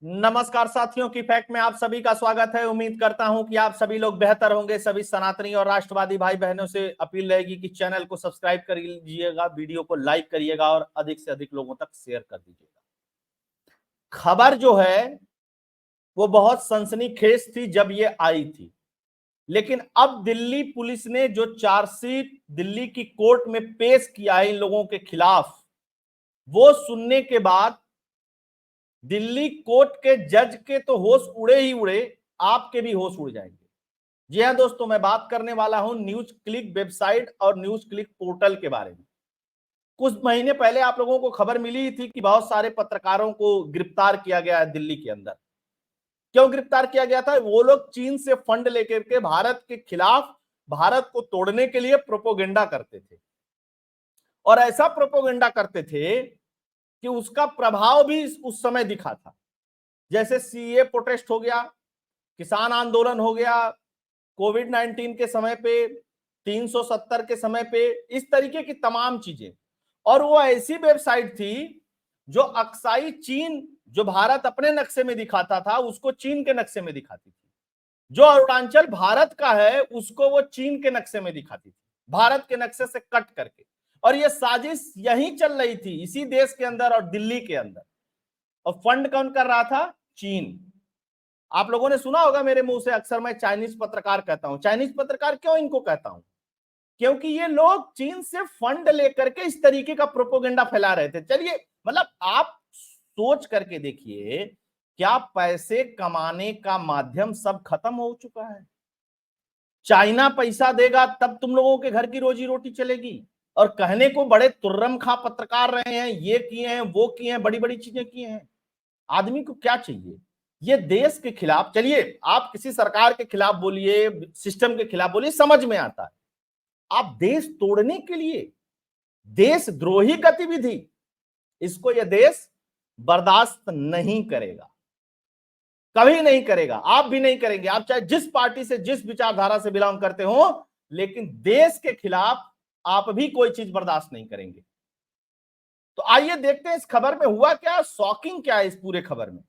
नमस्कार साथियों की फैक्ट में आप सभी का स्वागत है। उम्मीद करता हूं कि आप सभी लोग बेहतर होंगे। सभी सनातनी और राष्ट्रवादी भाई बहनों से अपील रहेगी कि चैनल को सब्सक्राइब कर लीजिएगा, वीडियो को लाइक करिएगा और अधिक से अधिक लोगों तक शेयर कर दीजिएगा। खबर जो है वो बहुत सनसनीखेज थी जब ये आई थी, लेकिन अब दिल्ली पुलिस ने जो चार्जशीट दिल्ली की कोर्ट में पेश किया है इन लोगों के खिलाफ, वो सुनने के बाद दिल्ली कोर्ट के जज के तो होश उड़े ही उड़े, आपके भी होश उड़ जाएंगे। जी हां दोस्तों, मैं बात करने वाला हूं न्यूज क्लिक वेबसाइट और न्यूज क्लिक पोर्टल के बारे में। कुछ महीने पहले आप लोगों को खबर मिली थी कि बहुत सारे पत्रकारों को गिरफ्तार किया गया है दिल्ली के अंदर। क्यों गिरफ्तार किया गया था? वो लोग चीन से फंड लेकर के भारत के खिलाफ, भारत को तोड़ने के लिए प्रोपोगेंडा करते थे, और ऐसा प्रोपोगेंडा करते थे कि उसका प्रभाव भी उस समय दिखा था। जैसे सीए प्रोटेस्ट हो गया, किसान आंदोलन हो गया, कोविड-19 के समय पे, 370 के समय पे, इस तरीके की तमाम चीजें। और वो ऐसी वेबसाइट थी जो अक्साई चीन, जो भारत अपने नक्शे में दिखाता था उसको चीन के नक्शे में दिखाती थी, जो अरुणाचल भारत का है उसको वो चीन के नक्शे में दिखाती थी, भारत के नक्शे से कट करके। और ये साजिश यहीं चल रही थी, इसी देश के अंदर और दिल्ली के अंदर। और फंड कौन कर रहा था? चीन। आप लोगों ने सुना होगा मेरे मुंह से, अक्सर मैं चाइनीज पत्रकार कहता हूं। चाइनीज पत्रकार क्यों इनको कहता हूं? क्योंकि ये लोग चीन से फंड लेकर के इस तरीके का प्रोपोगेंडा फैला रहे थे। चलिए, मतलब आप सोच करके देखिए, क्या पैसे कमाने का माध्यम सब खत्म हो चुका है? चाइना पैसा देगा तब तुम लोगों के घर की रोजी रोटी चलेगी, और कहने को बड़े तुर्रम खां पत्रकार रहे हैं, ये किए हैं, वो किए हैं, बड़ी बड़ी चीजें किए हैं। आदमी को क्या चाहिए? ये देश के खिलाफ, चलिए आप किसी सरकार के खिलाफ बोलिए, सिस्टम के खिलाफ बोलिए, समझ में आता है। आप देश तोड़ने के लिए, देशद्रोही गतिविधि, इसको यह देश बर्दाश्त नहीं करेगा, कभी नहीं करेगा। आप भी नहीं करेंगे, आप चाहे जिस पार्टी से, जिस विचारधारा से बिलोंग करते हो, लेकिन देश के खिलाफ आप भी कोई चीज बर्दाश्त नहीं करेंगे। तो आइए देखते हैं इस खबर में हुआ क्या, शॉकिंग क्या है इस पूरे खबर में।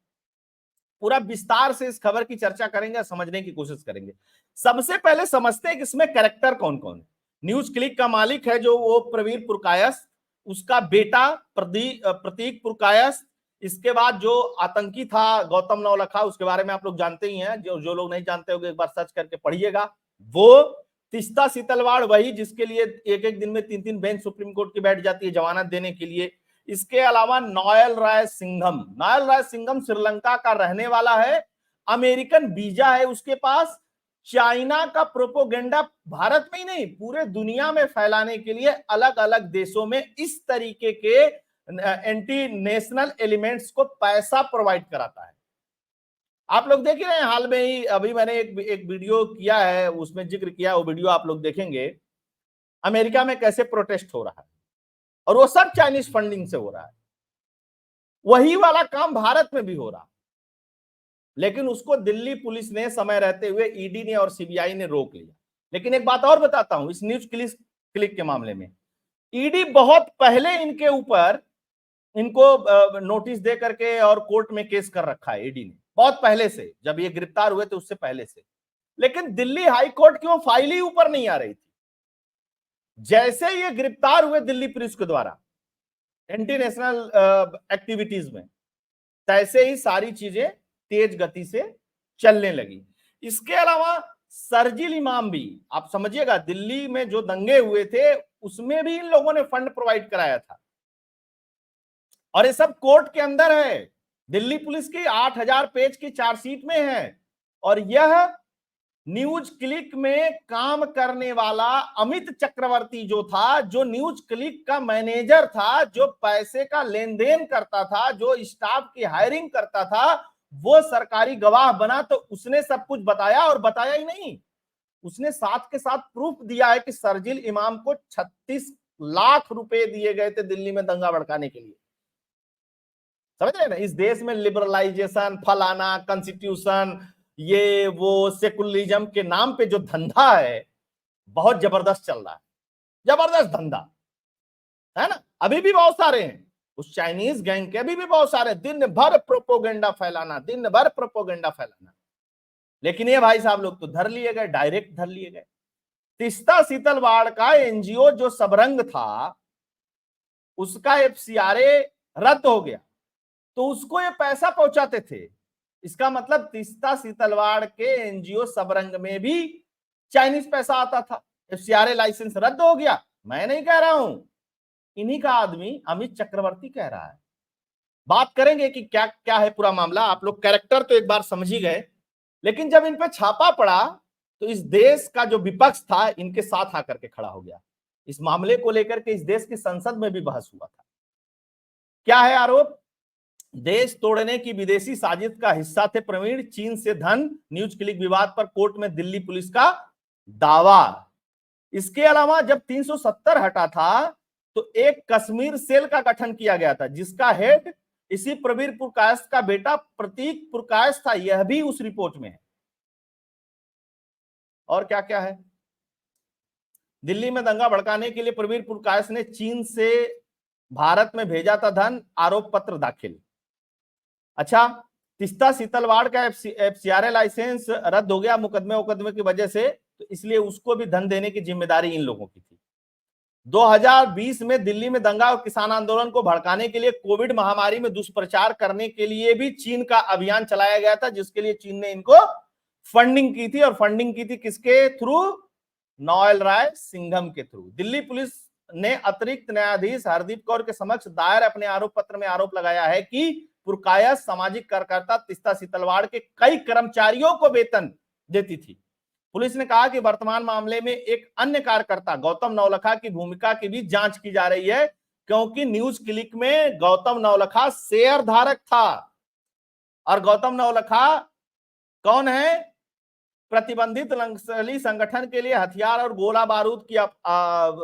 पूरा विस्तार से इस खबर की चर्चा करेंगे, समझने की कोशिश करेंगे। सबसे पहले समझते हैं कि इसमें कैरेक्टर कौन कौन है। न्यूज क्लिक का मालिक है जो वो प्रवीर पुरकायस्थ, उसका बेटा प्रतीक पुरकायस्थ, इसके बाद जो आतंकी था गौतम नवलखा, उसके बारे में आप लोग जानते ही हैं, जो लोग नहीं जानते होंगे एक बार सर्च करके पढ़िएगा। वो तीस्ता सीतलवाड़, वही जिसके लिए एक एक दिन में 3-3 बेंच सुप्रीम कोर्ट की बैठ जाती है जमानत देने के लिए। इसके अलावा नोएल राय सिंघम श्रीलंका का रहने वाला है, अमेरिकन वीजा है उसके पास। चाइना का प्रोपोगेंडा भारत में ही नहीं पूरे दुनिया में फैलाने के लिए अलग अलग देशों में इस तरीके के एंटी नेशनल एलिमेंट्स को पैसा प्रोवाइड कराता है। आप लोग देख रहे हैं, हाल में ही अभी मैंने एक वीडियो किया है, उसमें जिक्र किया, वो वीडियो आप लोग देखेंगे, अमेरिका में कैसे प्रोटेस्ट हो रहा है, और वो सब चाइनीज फंडिंग से हो रहा है। वही वाला काम भारत में भी हो रहा, लेकिन उसको दिल्ली पुलिस ने समय रहते हुए, ईडी ने और सीबीआई ने रोक लिया। लेकिन एक बात और बताता हूं, इस न्यूज क्लिक के मामले में ईडी बहुत पहले इनके ऊपर, इनको नोटिस दे करके और कोर्ट में केस कर रखा है ईडी ने, बहुत पहले से, जब ये गिरफ्तार हुए थे उससे पहले से। लेकिन दिल्ली हाई कोर्ट की वो फाइल ही ऊपर नहीं आ रही थी। जैसे ये गिरफ्तार हुए दिल्ली पुलिस के द्वारा एंटी नेशनल एक्टिविटीज में, तैसे ही सारी चीजें तेज गति से चलने लगी। इसके अलावा शरजील इमाम भी, आप समझिएगा, दिल्ली में जो दंगे हुए थे उसमें भी इन लोगों ने फंड प्रोवाइड कराया था, और ये सब कोर्ट के अंदर है। दिल्ली पुलिस की 8000 पेज की चार्जशीट में है। और यह न्यूज क्लिक में काम करने वाला अमित चक्रवर्ती जो था, जो न्यूज क्लिक का मैनेजर था, जो पैसे का लेन देन करता था, जो स्टाफ की हायरिंग करता था, वो सरकारी गवाह बना। तो उसने सब कुछ बताया, और बताया ही नहीं, उसने साथ के साथ प्रूफ दिया है कि शरजील इमाम को 36 लाख रुपए दिए गए थे दिल्ली में दंगा भड़काने के लिए। समझ रहे ना, इस देश में लिबरलाइजेशन, फलाना, कॉन्स्टिट्यूशन, ये वो सेकुलरिज्म के नाम पे जो धंधा है, बहुत जबरदस्त चल रहा है, जबरदस्त धंधा है ना। अभी भी बहुत सारे हैं, उस चाइनीज गैंग के अभी भी बहुत सारे, दिन भर प्रोपोगेंडा फैलाना, दिन भर प्रोपोगेंडा फैलाना। लेकिन ये भाई साहब लोग तो धर लिए गए, डायरेक्ट धर लिए गए। तीस्ता सीतलवाड़ का एनजीओ जो सबरंग था, उसका एफसीआरए रद्द हो गया, तो उसको ये पैसा पहुंचाते थे। इसका मतलब तीस्ता सीतलवाड़ के एनजीओ सबरंग में भी चाइनीज पैसा आता था। एफसीआरए लाइसेंस रद्द हो गया, मैं नहीं कह रहा हूं, इन्हीं का आदमी अमित चक्रवर्ती कह रहा है। बात करेंगे कि क्या क्या है पूरा मामला। आप लोग कैरेक्टर तो एक बार समझ ही गए, लेकिन जब इन पे छापा पड़ा तो इस देश का जो विपक्ष था इनके साथ आकर के खड़ा हो गया। इस मामले को लेकर के इस देश की संसद में भी बहस हुआ था। क्या है आरोप? देश तोड़ने की विदेशी साजिश का हिस्सा थे प्रवीण, चीन से धन, न्यूज क्लिक विवाद पर कोर्ट में दिल्ली पुलिस का दावा। इसके अलावा जब 370 हटा था तो एक कश्मीर सेल का गठन किया गया था, जिसका हेड इसी प्रवीर पुरकायस्थ का बेटा प्रतीक पुरकायस्थ था। यह भी उस रिपोर्ट में है। और क्या क्या है? दिल्ली में दंगा भड़काने के लिए प्रवीर पुरकायस्थ ने चीन से भारत में भेजा था धन, आरोप पत्र दाखिल। अच्छा, तीस्ता सीतलवाड़ का एफसीआरए लाइसेंस रद्द हो गया मुकदमे की वजह से, तो इसलिए उसको भी धन देने की जिम्मेदारी इन लोगों की थी। 2020 में दिल्ली में दंगा और किसान आंदोलन को भड़काने के लिए कोविड महामारी में दुष्प्रचार करने के लिए भी चीन का अभियान चलाया गया था, जिसके लिए चीन ने इनको फंडिंग की थी। और फंडिंग की थी किसके थ्रू? नोएल राय सिंघम के थ्रू। दिल्ली पुलिस ने अतिरिक्त न्यायाधीश हरदीप कौर के समक्ष दायर अपने आरोप पत्र में आरोप लगाया है कि पुरकायस्थ सामाजिक कार्यकर्ता तीस्ता सीतलवाड़ के कई कर्मचारियों को वेतन देती थी। पुलिस ने कहा कि वर्तमान मामले में एक अन्य कार्यकर्ता गौतम नवलखा की भूमिका की भी जांच की जा रही है, क्योंकि न्यूज क्लिक में गौतम नवलखा शेयर धारक था। और गौतम नवलखा कौन है? प्रतिबंधित नक्सली संगठन के लिए हथियार और गोला बारूद की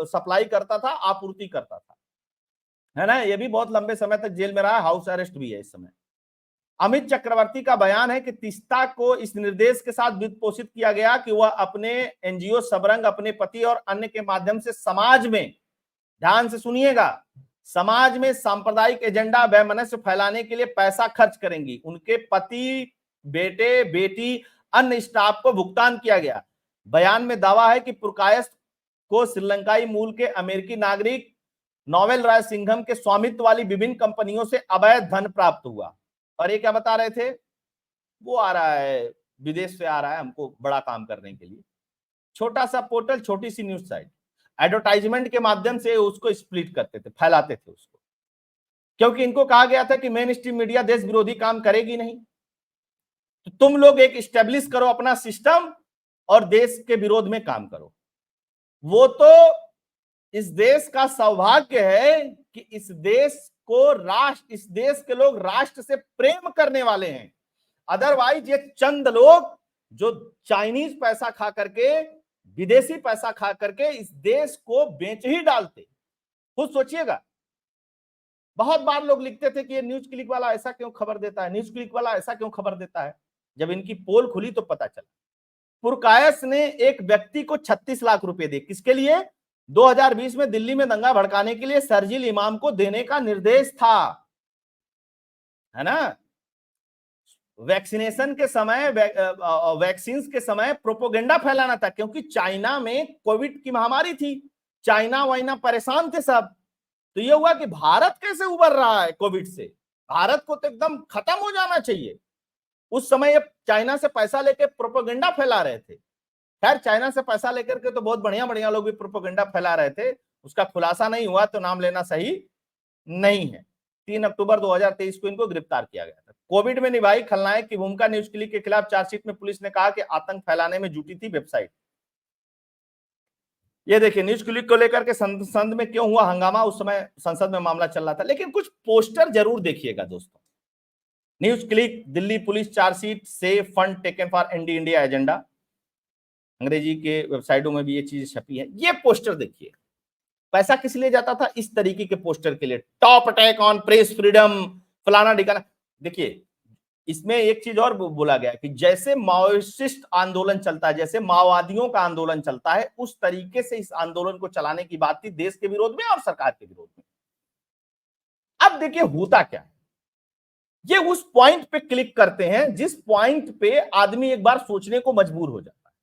सप्लाई करता था, आपूर्ति करता था, है ना। ये भी बहुत लंबे समय तक जेल में रहा, हाउस अरेस्ट भी है इस समय। अमित चक्रवर्ती का बयान है कि तीस्ता को इस निर्देश के साथ वित्त पोषित किया गया कि वह अपने एनजीओ सबरंग अपने पति और अन्य के माध्यम से समाज में, ध्यान से सुनिएगा, समाज में सांप्रदायिक एजेंडा वैमनस्य फैलाने के लिए पैसा खर्च करेंगी। उनके पति, बेटे, बेटी, अन्य स्टाफ को भुगतान किया गया। बयान में दावा है कि पुरकायस्थ को श्रीलंकाई मूल के अमेरिकी नागरिक नोवेल राय सिंघम के स्वामित्व वाली विभिन्न कंपनियों से अवैध धन प्राप्त हुआ। और ये क्या बता रहे थे? वो आ रहा है, विदेश से आ रहा है हमको बड़ा काम करने के लिए। छोटा सा पोर्टल, छोटी सी न्यूज साइट, एडवर्टाइजमेंट के माध्यम से उसको स्प्लिट करते थे, फैलाते थे उसको, क्योंकि इनको कहा गया था कि मेन स्ट्रीम मीडिया देश विरोधी काम करेगी नहीं, तो तुम लोग एक स्टेब्लिश करो अपना सिस्टम और देश के विरोध में काम करो। वो तो इस देश का सौभाग्य है कि इस देश को राष्ट्र, इस देश के लोग राष्ट्र से प्रेम करने वाले हैं। अदरवाइज ये चंद लोग जो चाइनीज पैसा खा करके, विदेशी पैसा खा करके इस देश को बेच ही डालते। खुद सोचिएगा, बहुत बार लोग लिखते थे कि ये न्यूज क्लिक वाला ऐसा क्यों खबर देता है, न्यूज क्लिक वाला ऐसा क्यों खबर देता है। जब इनकी पोल खुली तो पता चला। पुरकायस्थ ने एक व्यक्ति को 36 लाख रुपए दिए, किसके लिए? 2020 में दिल्ली में दंगा भड़काने के लिए शर्जील इमाम को देने का निर्देश था, है ना। वैक्सीनेशन के समय, वैक्सीन के समय प्रोपोगेंडा फैलाना था, क्योंकि चाइना में कोविड की महामारी थी, चाइना वाइना परेशान थे सब। तो ये हुआ कि भारत कैसे उबर रहा है कोविड से, भारत को तो एकदम खत्म हो जाना चाहिए। उस समय ये चाइना से पैसा लेके प्रोपोगेंडा फैला रहे थे। खैर, चाइना से पैसा लेकर के तो बहुत बढ़िया बढ़िया लोग भी प्रोपोगेंडा फैला रहे थे, उसका खुलासा नहीं हुआ तो नाम लेना सही नहीं है। 3 अक्टूबर 2023 को इनको गिरफ्तार किया गया था। कोविड में निभाई खलनायक की भूमिका, न्यूज क्लिक के खिलाफ चार्जशीट में पुलिस ने कहा कि आतंक फैलाने में जुटी थी वेबसाइट। ये देखिए, न्यूज क्लिक को लेकर के संसद में क्यों हुआ हंगामा, उस समय संसद में मामला चल रहा था। लेकिन कुछ पोस्टर जरूर देखिएगा दोस्तों। न्यूज क्लिक, दिल्ली पुलिस चार्जशीट से fund taken for anti India agenda, अंग्रेजी के वेबसाइटों में भी ये चीज छपी है। ये पोस्टर देखिए, पैसा किस लिए जाता था? इस तरीके के पोस्टर के लिए, top attack on press freedom, फलाना ढिकाना। देखिए, इसमें एक चीज और बोला गया कि जैसे माओइस्ट आंदोलन चलता है, जैसे माओवादियों का आंदोलन चलता है, उस तरीके से इस आंदोलन को चलाने की बात थी, देश के विरोध में और सरकार के विरोध में। अब देखिए होता क्या है, ये उस पॉइंट पे क्लिक करते हैं जिस पॉइंट पे आदमी एक बार सोचने को मजबूर हो जाता है।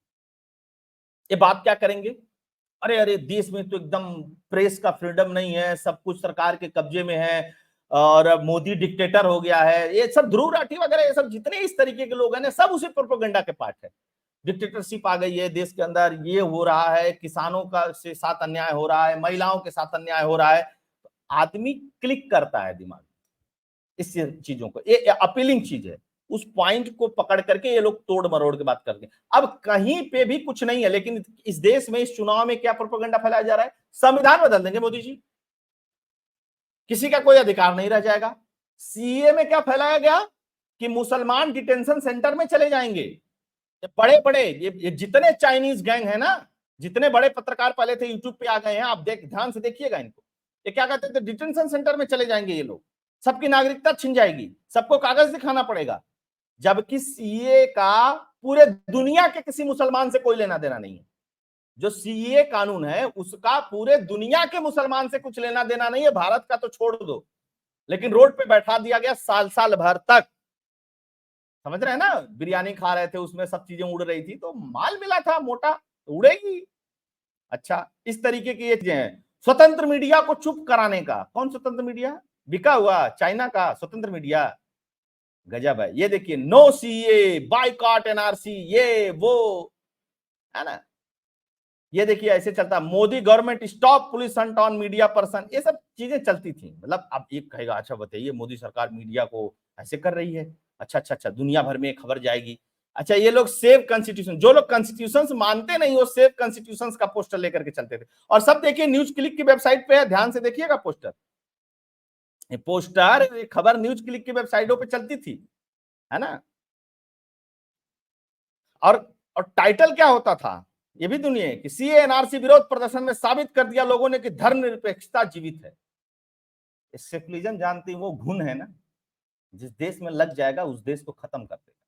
ये बात क्या करेंगे, अरे अरे देश में तो एकदम प्रेस का फ्रीडम नहीं है, सब कुछ सरकार के कब्जे में है और मोदी डिक्टेटर हो गया है। ये सब ध्रुव राठी वगैरह ये सब जितने इस तरीके के लोग हैं ना, सब उसी प्रोपेगेंडा के पार्ट है। डिक्टेटरशिप आ गई है देश के अंदर, ये हो रहा है, किसानों का से साथ अन्याय हो रहा है, महिलाओं के साथ अन्याय हो रहा है। तो आदमी क्लिक करता है दिमाग इस चीजों को, ये अपीलिंग चीज है। उस पॉइंट को पकड़ करके ये लोग तोड़ मरोड़ के बात करते हैं। अब कहीं पे भी कुछ नहीं है, लेकिन इस देश में इस चुनाव में क्या प्रोपेगेंडा फैलाया जा रहा है, संविधान बदल देंगे मोदी जी, किसी का कोई अधिकार नहीं रह जाएगा। सीए में क्या फैलाया गया कि मुसलमान डिटेंशन सेंटर में चले जाएंगे। बड़े बड़े ये जितने चाइनीज गैंग है ना, जितने बड़े पत्रकार पहले थे यूट्यूब पे आ गए हैं, आप ध्यान से देखिएगा इनको। ये क्या कहते थे, डिटेंशन सेंटर में चले जाएंगे ये लोग, सबकी नागरिकता छिन जाएगी, सबको कागज दिखाना पड़ेगा। जबकि सीए का पूरे दुनिया के किसी मुसलमान से कोई लेना देना नहीं है। जो सीए कानून है उसका पूरे दुनिया के मुसलमान से कुछ लेना देना नहीं है, भारत का तो छोड़ दो। लेकिन रोड पे बैठा दिया गया साल साल भर तक, समझ रहे हैं ना, बिरयानी खा रहे थे उसमें सब चीजें उड़ रही थी, तो माल मिला था मोटा, तो उड़ेगी। अच्छा, इस तरीके की ये चीजें हैं। स्वतंत्र मीडिया को चुप कराने का, कौन स्वतंत्र मीडिया, बिका हुआ चाइना का स्वतंत्र मीडिया, गजब है। ये देखिए, नो सीए, बाइकॉट एनआरसी, ये वो है ना। ये देखिए ऐसे चलता, Modi government stop police Hunt on media person, ये सब चीजें चलती थी। मतलब अब एक कहेगा अच्छा बताइए मोदी सरकार मीडिया को ऐसे कर रही है, अच्छा दुनिया भर में खबर जाएगी। अच्छा, ये लोग सेव कॉन्स्टिट्यूशन, जो लोग कॉन्स्टिट्यूशन मानते नहीं वो सेव कॉन्स्टिट्यूशन का पोस्टर लेकर के चलते थे। और सब देखिए न्यूज क्लिक की वेबसाइट पे है, ध्यान से देखिएगा पोस्टर, पोस्टर खबर न्यूज क्लिक की वेबसाइटों पे चलती थी, है ना। और टाइटल क्या होता था, ये भी दुनिया है कि सीए एनआरसी विरोध प्रदर्शन में साबित कर दिया लोगों ने कि धर्मनिरपेक्षता जीवित है। सेकुलरिज्म जानती वो घुन है ना, जिस देश में लग जाएगा उस देश को खत्म कर देगा।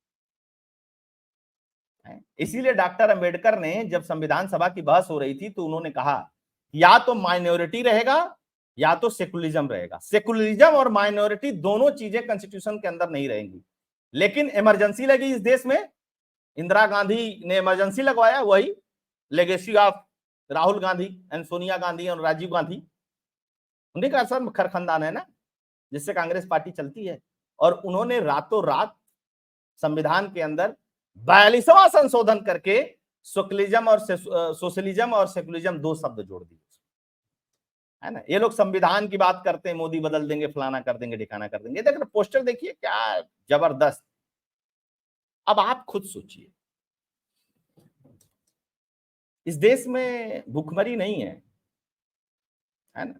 इसीलिए डॉक्टर अंबेडकर ने जब संविधान सभा की बहस हो रही थी तो उन्होंने कहा या तो माइनॉरिटी रहेगा या तो सेकुलरिज्म रहेगा। सेकुलरिज्म और माइनॉरिटी दोनों चीजें कॉन्स्टिट्यूशन के अंदर नहीं रहेंगी। लेकिन इमरजेंसी लगी इस देश में, इंदिरा गांधी ने इमरजेंसी लगवाया, वही legacy of Rahul Gandhi and Sonia Gandhi और राजीव गांधी, उन्हीं का असर खरखंदान है ना, जिससे कांग्रेस पार्टी चलती है। और उन्होंने रातों रात संविधान के अंदर 42वां संशोधन करके सोशलिज्म और सेकुलरिज्म दो शब्द जोड़ दिए, है ना। ये लोग संविधान की बात करते हैं, मोदी बदल देंगे, फलाना कर देंगे, ठिकाना कर देंगे। देखो पोस्टर देखिए क्या जबरदस्त। अब आप खुद सोचिए, इस देश में भूखमरी नहीं है ना।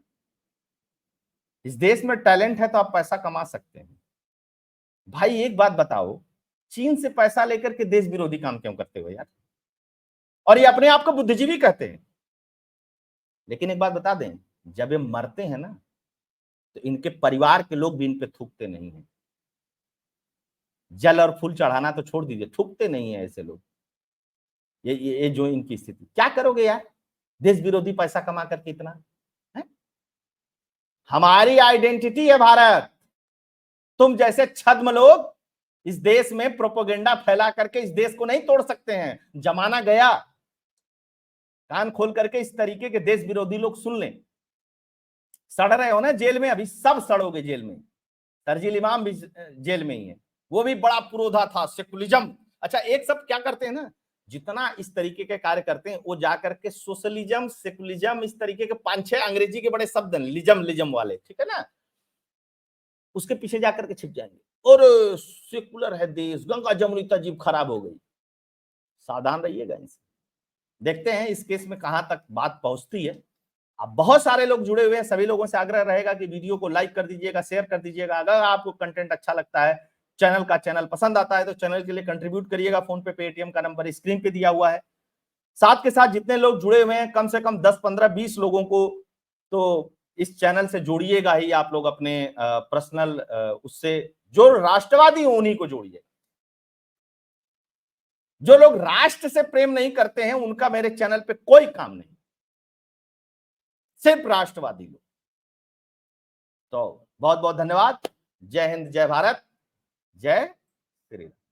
इस देश में टैलेंट है तो आप पैसा कमा सकते हैं। भाई एक बात बताओ, चीन से पैसा लेकर के देश विरोधी काम क्यों करते हो यार। और ये अपने आप को बुद्धिजीवी कहते हैं। लेकिन एक बात बता दें, जब ये मरते हैं ना तो इनके परिवार के लोग भी इन पे थूकते नहीं है। जल और फूल चढ़ाना तो छोड़ दीजिए, थूकते नहीं है ऐसे लोग। ये जो इनकी स्थिति, क्या करोगे यार देश विरोधी पैसा कमा करके इतना है? हमारी आइडेंटिटी है भारत। तुम जैसे छद्म लोग इस देश में प्रोपोगेंडा फैला करके इस देश को नहीं तोड़ सकते हैं। जमाना गया, कान खोल करके इस तरीके के देश विरोधी लोग सुन लें। सड़ रहे हो ना जेल में, अभी सब सड़ोगे जेल में। तर्जील इमाम भी जेल में ही है, वो भी बड़ा पुरोधा था सेकुलरिज्म। अच्छा, एक सब क्या करते हैं ना, जितना इस तरीके के कार्य करते हैं वो जाकर के सोशलिज्म सेकुलरिज्म इस तरीके के 5-6 अंग्रेजी के बड़े शब्द हैं, लिज्म वाले, ठीक है ना, उसके पीछे जाकर के छिप जाएंगे। और सेकुलर है देश, गंगा जमुनी तहजीब खराब हो गई। सावधान रहिएगा इनसे। देखते हैं इस केस में कहां तक बात पहुंचती है। अब बहुत सारे लोग जुड़े हुए हैं, सभी लोगों से आग्रह रहेगा कि वीडियो को लाइक कर दीजिएगा, शेयर कर दीजिएगा। अगर आपको कंटेंट अच्छा लगता है, चैनल पसंद आता है तो चैनल के लिए कंट्रीब्यूट करिएगा। फोन पे पेटीएम का नंबर स्क्रीन पे दिया हुआ है। साथ के साथ जितने लोग जुड़े हुए हैं, कम से कम 10, 15, 20 लोगों को तो इस चैनल से जोड़िएगा ही आप लोग अपने पर्सनल उससे, जो राष्ट्रवादी हो उन्हीं को जोड़िए। जो लोग राष्ट्र से प्रेम नहीं करते हैं उनका मेरे चैनल पे कोई काम नहीं, सिर्फ राष्ट्रवादी लोग। तो बहुत बहुत धन्यवाद। जय हिंद, जय भारत, जय श्री राम।